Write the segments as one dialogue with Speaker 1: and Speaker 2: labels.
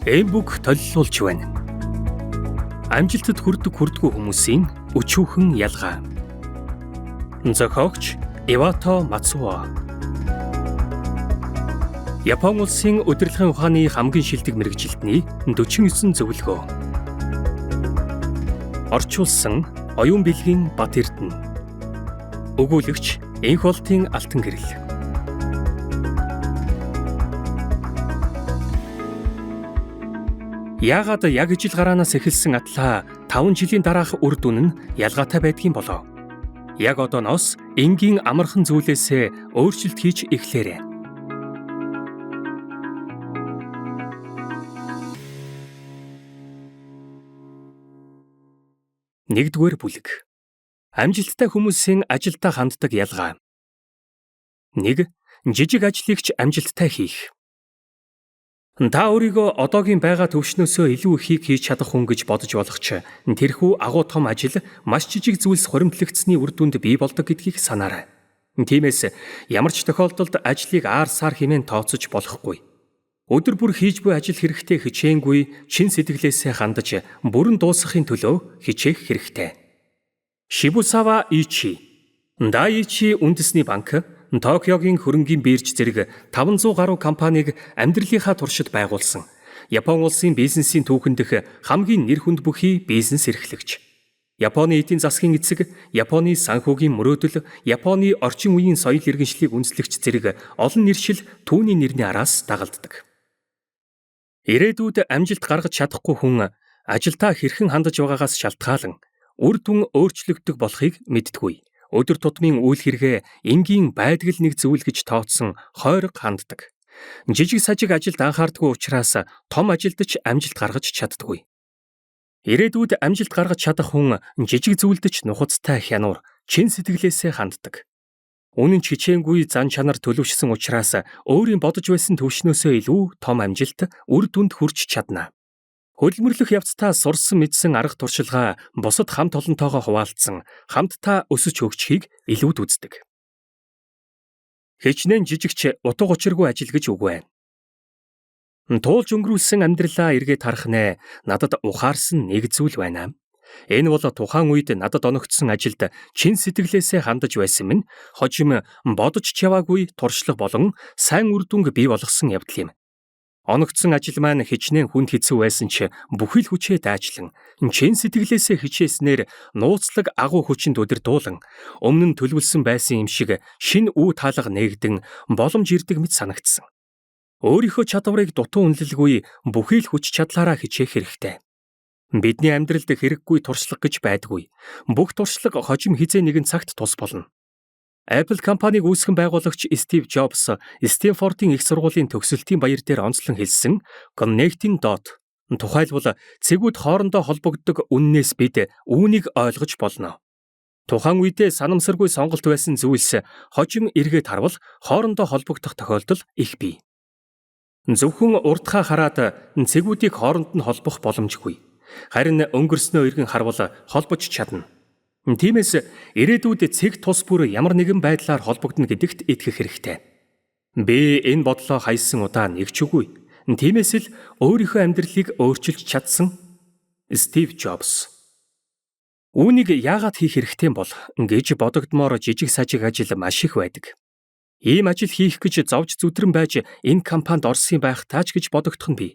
Speaker 1: Энэ бүх толилуулж байна. Амжилтад хүрдэггүй хүмүүсийн өчүүхэн ялгаа. Зохиогч Ивато Мацуо. Япон улсын удирдлагын ухааны хамгийн шилдэг мэргэжилтний 49 зөвлөгөө. Орчуулсан Оюун Билгийн Бат Эрдэнэ. Өгүүлэгч Энх болтын Алтан гэрэл. Яагаад яг ижил гараанаас эхэлсэн атлаа 5 жилийн дараах үр дүн нь ялгаатай байдгийн болов? Яг одооноос энгийн амархан зүйлээсээ өөрчлөлт хийж эхлээрэй. Нэгдүгээр бүлэг. Амжилттай хүмүүсийн ажилдаа ханддаг ялгаа. 1. Жижиг ажлыгч амжилттай хийх. Та өөрийгөө одоогийн байгаа төвшнөөсөө илүү ихийг хийж чадах хүн гэж бодож болох ч тэрхүү агуу том ажил маш жижиг зүйлс хуримтлагдсны үр дүнд бий болдог гэдгийг санаарай. Тиймээс ямар ч тохиолдолд ажлыг аар сар хэмээн тооцож болохгүй. Өдөр бүр хийж буй ажил хэрэгтэй хичээнгүй чин сэтгэлээсээ хандаж бүрэн дуусгахын төлөө хичээх хэрэгтэй. Шибусава Ичи. Дайичи үндэсний банк Токиогийн хөрөнгийн бирж зэрэг 500 гаруй компанийг амьдралынхаа туршид байгуулсан. Япон улсын бизнесийн түүхэн дэх хамгийн нэр хүнд бүхий бизнес эрхлэгч. Японы эдийн засгийн эцэг, Японы санхүүгийн мөрөөдөл, Японы орчин үеийн соёл иргэншлийг үндэслэгч зэрэг олон нэршил түүний нэрний араас дагалддаг. Ирээдүйд амжилт гаргаж чадахгүй хүн ажилдаа хэрхэн хандаж байгаагаас шалтгаалan үр дүн өөрчлөгдөх болохыг мэддэггүй. Өдөр тутмын үйл хэрэгээ энгийн байдгал нэг зүйл гэж тооцсон хойрог ханддаг. Жижиг сажиг ажилд анхаардгүй учраас том ажилд ч амжилт гаргаж чаддаггүй. Ирээдүйд амжилт гаргаж чадах хүн жижиг зүйлд ч нухацтай хянуур, чин сэтгэлээсээ ханддаг. Үнэн ч хичээнгүй зан чанар төлөвшсөн учраас өөрийн бодож байсан төвшнөөсөө илүү том амжилт үр дүнд хүрч чадна. Хөдөлмөрлөх явцдаа сурсан мэдсэн арга туршилгаа бусад хамт олонтойгоо хуваалцсан хамтдаа өсөж хөгжихийг илүүд үздэг. Хичнээн жижигч утга учиргүй ажил гэж үгүй. Туулж өнгөрүүлсэн амьдралаа эргээд харах нэ надад ухаарсан нэг зүйл байна. Энэ бол тухайн үед надад оногдсон ажилд чин сэтгэлээсээ хандаж байсан минь хожим бодож чаваагүй туршлага болон сайн үр дүнг бий болгосон явдал юм. Оногдсон ажил маань хичнээн хүнд хэцүү байсан ч бүхэл хүчээ дайчлан, чин сэтгэлээсээ хичээснээр нууцлаг агуу хүчинд удирдуулан, өмнө нь төлөвлөсөн байсан юм шиг шин үе таалга нээгдэн боломж ирдэг мэт санагдсан. Өөрийнхөө чадварыг дутуу үнэлэлгүй бүхэл хүч чадлаараа хичээх хэрэгтэй. Бидний амьдралд хэрэггүй туршлага гэж байдаггүй. Бүх туршлага хожим хизээ нэгэн цагт тус болно. Apple компаниг үүсгэн байгуулагч Стив Джобс Стэнфордын их сургуулийн төгсөлтийн баяр дээр онцлон хэлсэн Connecting Dot тухайлбал цэгүүд хоорондоо холбогддог үннээс бид үүнийг ойлгож болно. Тухайн үедээ санамсаргүй сонголт байсан зүйлс хожим эргээд харвал хоорондоо холбогдох тохиолдол их бий. Зөвхөн урдхаа хараад цэгүүдийг хооронд нь холбох боломжгүй. Харин өнгөрснөө эргэн харвал холбож чадна. Тиймээс ирээдүйд цэг тус бүр ямар нэгэн байдлаар холбогдно гэдэгт итгэх хэрэгтэй. Би энэ бодлоо хайсан удаа нэг ч үгүй. Тиймээс л өөрийнхөө амьдралыг өөрчилж чадсан Стив Джобс. Үүнийг яагаад хийх хэрэгтэй бол гэж бодогдмоор жижиг сажиг ажил маш их байдаг. Ийм ажил хийх гэж зовж зүтрэн байж энэ компанид орсон байх тааж гэж бодогдох нь бий.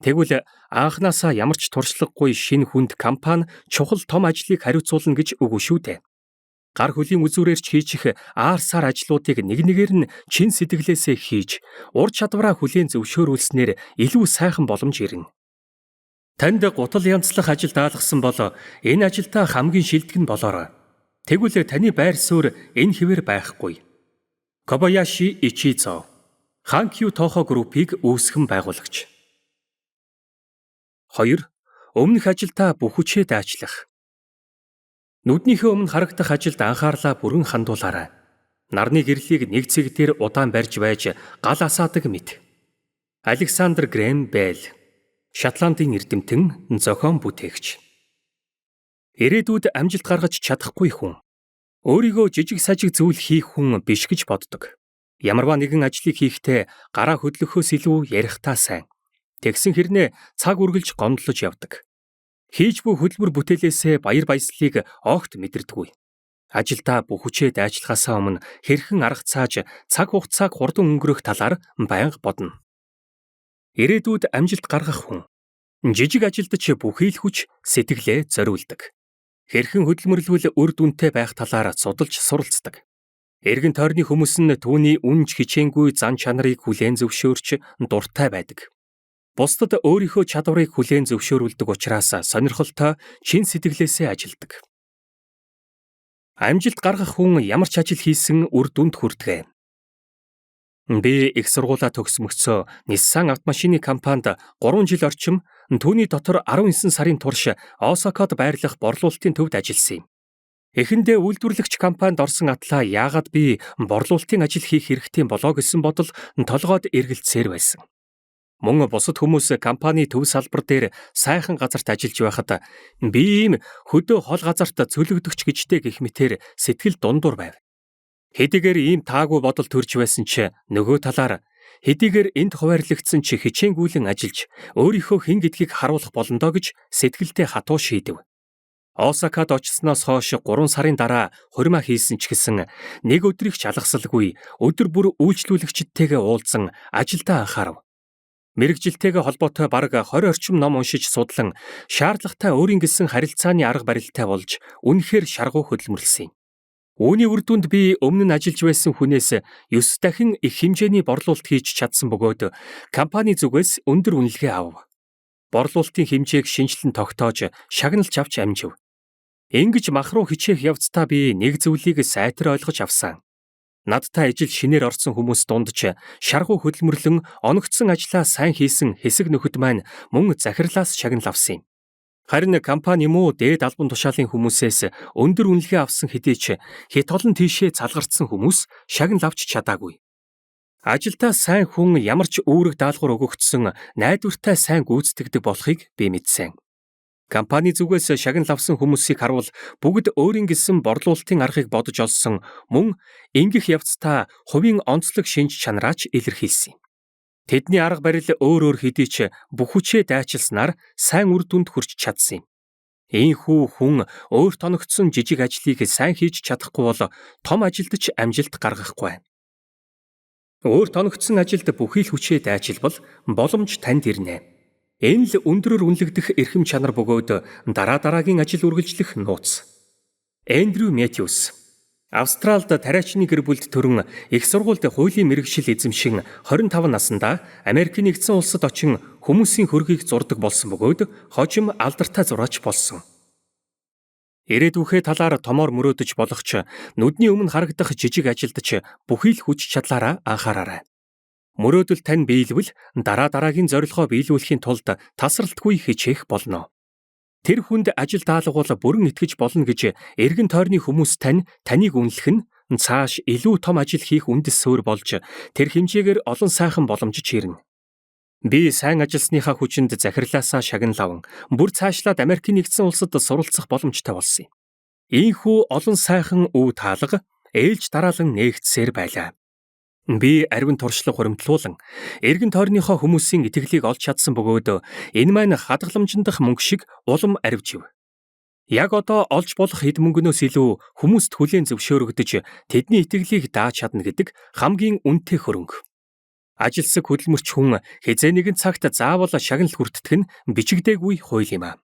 Speaker 1: Тэгвэл анхнаасаа ямар ч туршлагагүй шинэ хүнд компани чухал том ажлыг хариуцуулна гэж үгүй шүү дээ. Гар хөлийн үзүүрээр ч хийчих аар сар ажлуудыг нэг нэгээр нь чин сэтгэлээсээ хийж, ур чадвараа хүлээн зөвшөөрүүлснээр илүү сайхан боломж ирнэ. Танд гутал янзлах ажил даалгасан бол энэ ажилдаа хамгийн шилдэг нь болоорой. Тэгвэл таны байр суурь энэ хэвээр байхгүй. Кобаяши Ичизо, Ханкью Тохо группийг үүсгэн байгуулагч. 2. Өмнөх ажилдаа бүх хүчээ дайчлах. Нүднийхээ өмнө харагдах ажилд анхаарлаа бүрэн хандуулаарай. Нарны гэрлийг нэг цэг дээр удаан барьж байж гал асаадаг мэт. Александр Грэм Белл, Шотландын эрдэмтэн, зохион бүтээгч. Ирээдүйд амжилт гаргаж чадахгүй хүн. Өөрийгөө жижиг сажиг зүйл хийх хүн биш гэж боддог. Ямарваа нэгэн ажлыг хийхдээ гараа хөдлөхөөс илүү ярихтаа сайн. Тэгсэн хэрнээ цаг үргэлж гомдлож явдаг. Хийж буй хөдөлмөр бүтээлээсээ баяр баясгалыг огт мэдэрдэггүй. Ажилдаа бүх хүчээ дайчлахаасаа өмнө хэрхэн арга цааж цаг хугацааг хурдан өнгөрөх талаар байнга бодно. Ирээдүйд амжилт гаргах хүн жижиг ажилд ч бүхий л хүч сэтгэлээ зориулдаг. Хэрхэн хөдөлмөрлөвөл үр дүнтэй байх талаар судалж суралцдаг. Эргэн тойрны хүмүүс нь түүний үнж хичээнгүй зан чанарыг хүлээн зөвшөөрч дуртай байдаг. Бусдад өөрийнхөө чадварыг хүлээн зөвшөөрүүлдэг учраас сонирхолтой чин сэтгэлээсээ ажилдаг. Амжилт гаргах хүн ямар ч ажил хийсэн үр дүнд хүрдэг. Би их сургуулаа төгсмөгцөө Nissan автомашины компанид 3 жил орчим түүний дотор 19 сарын турш Осакад байрлах борлуулалтын төвд ажилласан юм. Эхэндээ үйлдвэрлэгч компанид орсон атлаа яагаад би борлуулалтын ажил хийх хэрэгтэй болоо гэсэн бодол толгойд эргэлзсээр байсан. Мөн бусад хүмүүс компани төв салбар дээр сайхан газарт ажиллаж байхад би ийм хөдөө хол газарт цөлөгдөгч гэжтэй гэх мэтээр сэтгэл дундуур байв. Хэдийгээр ийм таагүй бодол төрж байсан ч нөгөө талаар хэдийгээр энд хуваарлагдсан ч хичээнгүйлэн ажиллаж өөрийнхөө хэн гэдгийг харуулах болондоо гэж сэтгэлдээ хатуу шийдэв. Осакад очсноос хойш 3 сарын дараа хурмаа хийсэн ч гэсэн нэг өдрийг ч алгасалгүй өдөр бүр үйлчлүүлэгчдтэйгээ уулзсан ажилдаа анхаарав. Мэргэжилтэйгээ холбоотой бараг 20 орчим ном уншиж судлан шаардлагатай өөрийн гэсэн харилцааны арга барилтай болж үнэхээр шаргуу хөдөлмөрлсөн юм. Үүний үр дүнд би өмнө нь ажиллаж байсан хүнээс 9 дахин их хэмжээний борлуулалт хийж чадсан бөгөөд компани зүгээс өндөр үнэлгээ авав. Борлуулалтын хэмжээг шинжилэн тогтоож шагналж авч амжив. Ингэж мах руу хичээх явцдаа би нэг зүйлийг сайтар ойлгож авсан. Надтай ажил шинээр орсон хүмүүс дунд ч шаргуу хөдөлмөрлөн оногдсон ажлаа сайн хийсэн хэсэг нөхөд маань мөн захирлаас шагнал авсан юм. Харин компани муу дээд албан тушаалын хүмүүсээс өндөр үнэлгээ авсан хэдий ч хит олон тийшээ залгарсан хүмүүс шагнал авч чадаагүй. Ажилдаа сайн хүн ямар ч үүрэг даалгавар өгөгдсөн найдвартай сайн гүйцэтгэдэг болохыг би мэдсэн. Компани зүгээс шагнал авсан хүмүүсийг харвал бүгд өөрийн гэсэн борлуулалтын аргыг бодож олсон мөн ингэх явцдаа хувийн онцлог шинж чанараач илэрхийлсэн юм. Тэдний арга барил өөр хэдий ч бүх хүчээ дайчилснаар сайн үр дүнд хүрч чадсан юм. Ийхүү хүн өөрт оногдсон жижиг ажлыг сайн хийж чадахгүй бол том ажилд ч амжилт гаргахгүй. Өөрт оногдсон ажилд бүхий л хүчээ дайчилбал боломж танд ирнэ. Энэ л өндрөөр үнэлэгдэх эрхэм чанар бөгөөд дараагийн ажил үргэлжлэх нууц. Эндрю Мэтьюс Австралид тариачны гэр бүлд төрөн их сургуульд хуулийн мэргэжил эзэмшин 25 наснда Америкийн нэгдсэн улсад очин хүмүүсийн хөрөгийг зурдаг болсон бөгөөд хожим алдартай зураач болсон. Ирээдүйхээ талаар томоор мөрөөдөж болох ч нүдний өмнө харагдах жижиг ажилд ч бүхий л хүч чадлаараа анхаараарай. Мөрөөдөл тань биелвэл дараагийн зорилгоо биелүүлэхийн тулд тасралтгүй хичээх болно. Тэр хүнд ажил даалгавал бүрэн итгэж болно гэж эргэн тойрны хүмүүс таныг үнэлэх нь цааш илүү том ажил хийх үндэс суурь болж тэр хэмжээгээр олон сайхан боломжч ирнэ. Би сайн ажилласныхаа хүчинд захирлаасаа шагнал аван бүр цаашлаад Америкийн нэгдсэн улсад суралцах боломжтой болсон юм. Ийхүү олон сайхан үе таалга ээлж дараалан нээгдсээр байлаа. Би ариун туршлага хуримтлуулан эргэн тойрныхоо хүмүүсийн итгэлийг олж чадсан бөгөөд энэ маань хадгаламжиндах мөнгө шиг улам арвжив. Яг одоо олж болох хэд мөнгөнөөс илүү хүмүүст хүлээн зөвшөөрөгдөж тэдний итгэлийг дааж чадна гэдэг хамгийн үнэтэй хөрөнгө. Ажилсаг хөдөлмөрч хүн хизээ нэгэн цагт заавал шагнал хүртдэг нь бичигдээгүй хууль юм аа.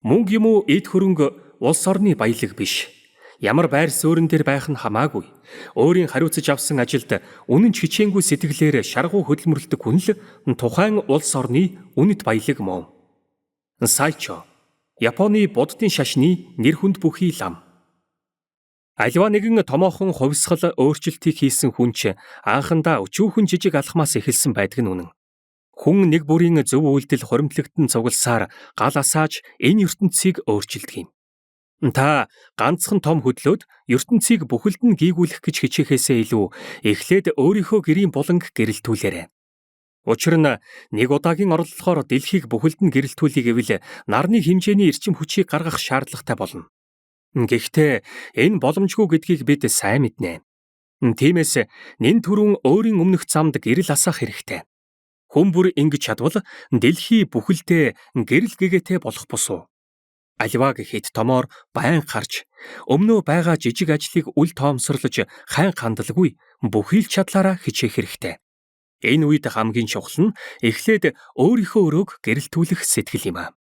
Speaker 1: Мөнгө юм уу эд хөрөнгө улс орны баялаг биш. Ямар байр суурин дээр байх нь хамаагүй. Өөрийн хариуцаж авсан ажилд үнэн ч хичээнгүй сэтгэлээр шаргуу хөдөлмөрлөдөг хүн л тухайн улс орны үнэт баялаг мөн. Сайчо Японы буддын шашны нэр хүнд бүхий лам. Аливаа нэгэн томоохон хувьсгал өөрчлөлтийг хийсэн хүн ч анхандаа өчүүхэн жижиг алхмаас эхэлсэн байдаг нь үнэн. Хүн нэг бүрийн зөв үйлдэл хуримтлагдсан цугласаар гал асааж энэ ертөнцийг өөрчилдөг юм. Та ганцхан том хөдлөөд ертөнцийг бүхэлд нь гийгүүлэх гэж хичээхээсээ илүү эхлээд өөрийнхөө гэрийн буланг гэрэлтүүлээрэй. Учир нь нэг удаагийн орлогоор дэлхийг бүхэлд нь гэрэлтүүлэх гэвэл нарны хэмжээний эрчим хүчийг гаргах шаардлагатай болно. Гэхдээ энэ боломжгүй гэдгийг бид сайн мэднэ. Тиймээс нэн түрүүн өөрийн өмнөх замд гэрэл асаах хэрэгтэй. Хүн бүр ингэж чадвал дэлхий бүхэлдээ гэрэл гэгээтэй болох босуу. Аливаа гэхэд томоор байн гарч өмнөө байгаа жижиг ажлыг үл тоомсорлож хайн хандалгүй бүхий л чадлаараа хичээх хэрэгтэй. Энэ үед хамгийн чухал нь эхлээд өөрийнхөө өрөөг гэрэлтүүлэх сэтгэл юм а.